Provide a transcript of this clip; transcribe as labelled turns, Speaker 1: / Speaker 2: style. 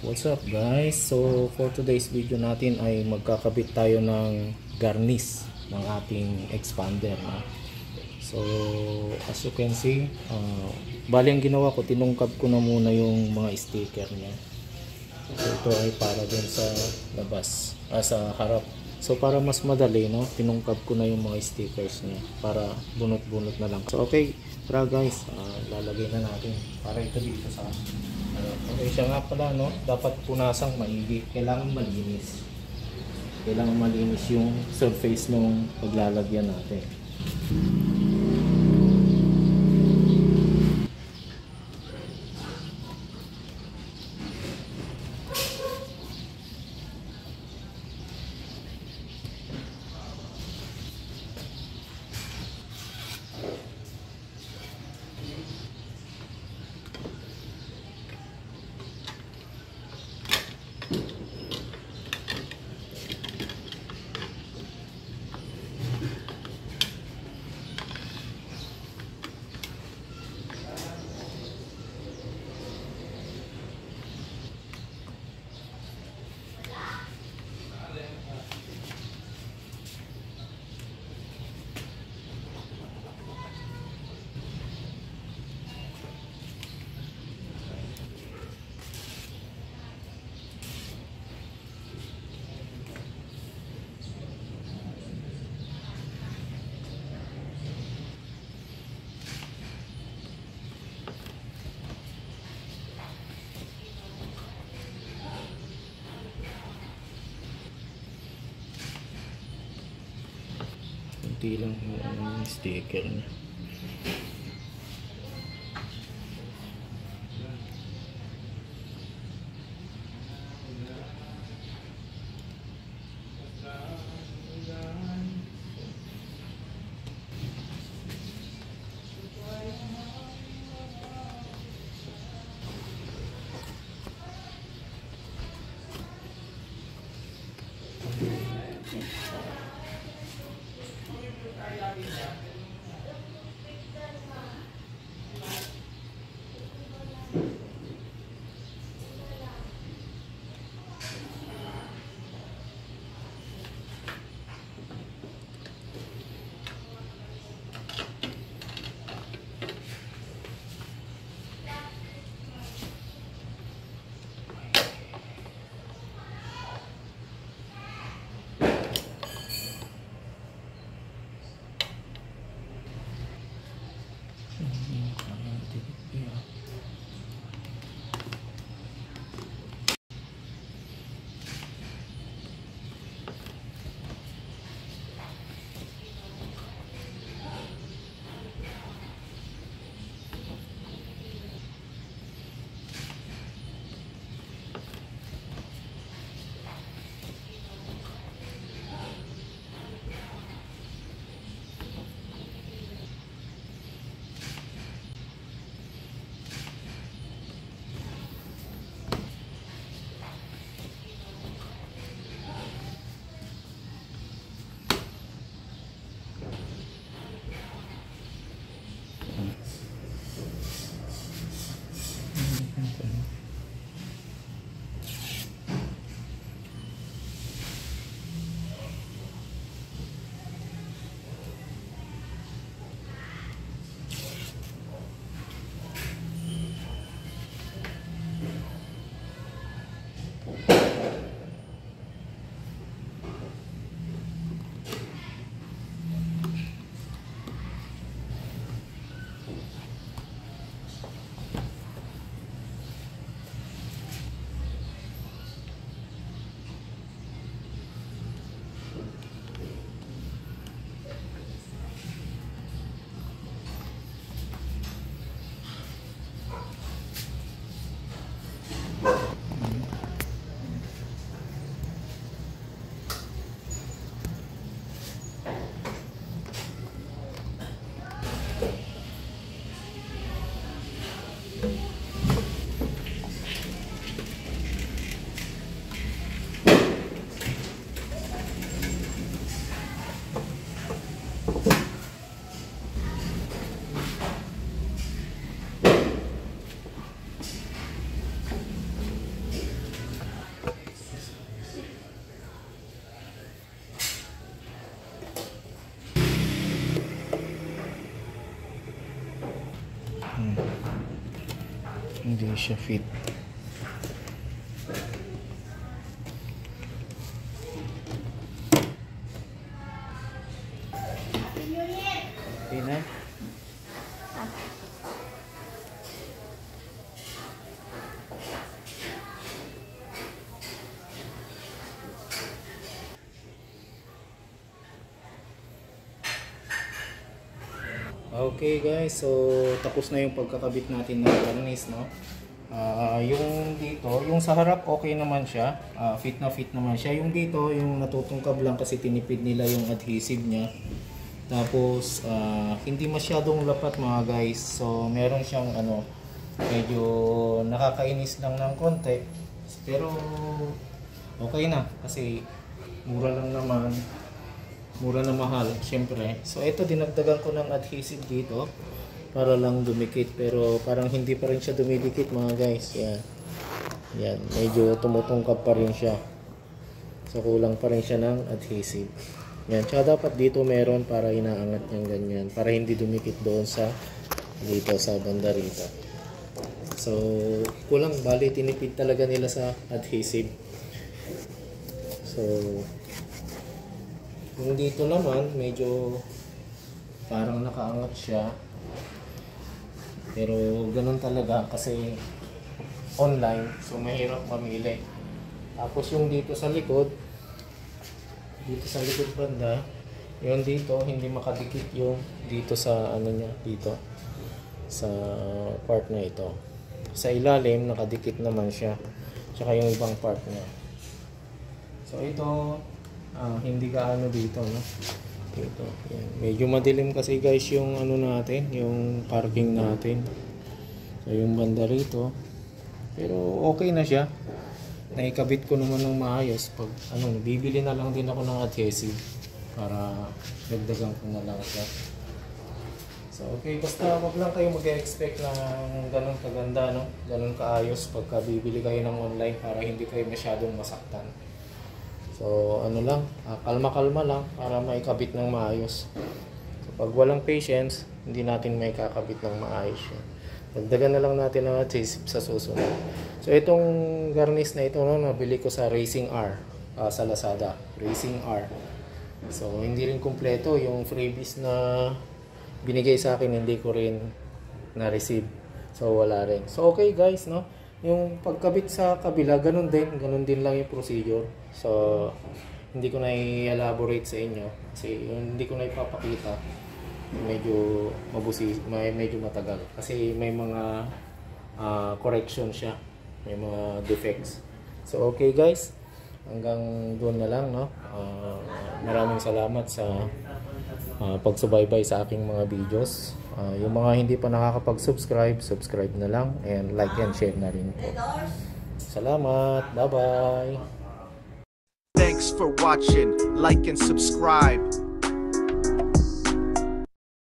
Speaker 1: What's up guys? So for today's video natin ay magkakabit tayo ng garnish ng ating expander, no? So as you can see, bali ang ginawa ko, tinungkab ko na muna yung mga sticker niya. So ito ay para dun sa labas, sa harap. So para mas madali, no, tinungkab ko na yung mga stickers niya para bunot-bunot na lang. So okay, tara guys, lalagay na natin para ito dito sa okay, siya nga pala, no, dapat punasang maigi, kailangan malinis, yung surface nung paglalagyan natin. Kunti lang yung sticker niya. Hindi siya fit. Okay na. Okay guys, so tapos na yung pagkakabit natin ng garnish, no? Yung dito, yung sa harap okay naman siya, fit naman siya. Yung dito, yung natutungkab lang kasi tinipid nila yung adhesive niya. Tapos hindi masyadong lapat mga guys. So meron siyang ano, medyo nakakainis lang ng konti. Pero okay na kasi mura lang naman. Mura na mahal, syempre. So ito, dinagdagan ko ng adhesive dito para lang dumikit, pero parang hindi pa rin siya dumidikit mga guys. Yan. Yan, medyo tumutungkap pa rin siya. So kulang pa rin siya ng adhesive. Yan, tsaka dapat dito meron para inaangat niyang ganyan, para hindi dumikit doon sa dito sa banda rito. So kulang, bali tinipid talaga nila sa adhesive. So yung dito naman, medyo parang nakaangat siya. Pero ganun talaga kasi online, so mahirap mamili. Tapos yung dito sa likod banda, yung dito hindi makadikit yung dito sa ano niya, dito sa part na ito. Sa ilalim nakadikit naman siya, tsaka yung ibang part niya. So ito hindi gaano dito, no? Dito. Yan. Medyo madilim kasi guys yung ano natin, yung parking natin. So yung banda rito. Pero okay na siya. Naikabit ko naman ng maayos. Pag ano, bibili na lang din ako ng adhesive para dagdagan ko na lang siya. So okay, basta wag lang kayo mag-expect ng ganun kaganda, no? Ganun kaayos pagka bibili kayo ng online para hindi kayo masyadong masaktan. So ano lang, kalma-kalma lang para maikabit ng maayos. So pag walang patience, hindi natin maikakabit ng maayos yan. Dagdagan na lang natin ang adhesive sa susunod. So itong garnish na ito, no, nabili ko sa Racing R, sa Lazada, Racing R. So hindi rin kumpleto yung freebies na binigay sa akin, hindi ko rin na-receive. So wala rin. So okay guys, no? Yung pagkabit sa kabila, ganun din lang yung procedure. So, hindi ko na i-elaborate sa inyo kasi hindi ko na ipapakita. Medyo medyo matagal kasi may mga correction siya, may mga defects. So, okay guys, hanggang doon na lang, no? Maraming salamat sa pagsubaybay sa aking mga videos. Yung mga hindi pa nakakapag-subscribe, subscribe na lang, and like and share na rin po. Salamat, bye bye.
Speaker 2: Thanks for watching, like and subscribe.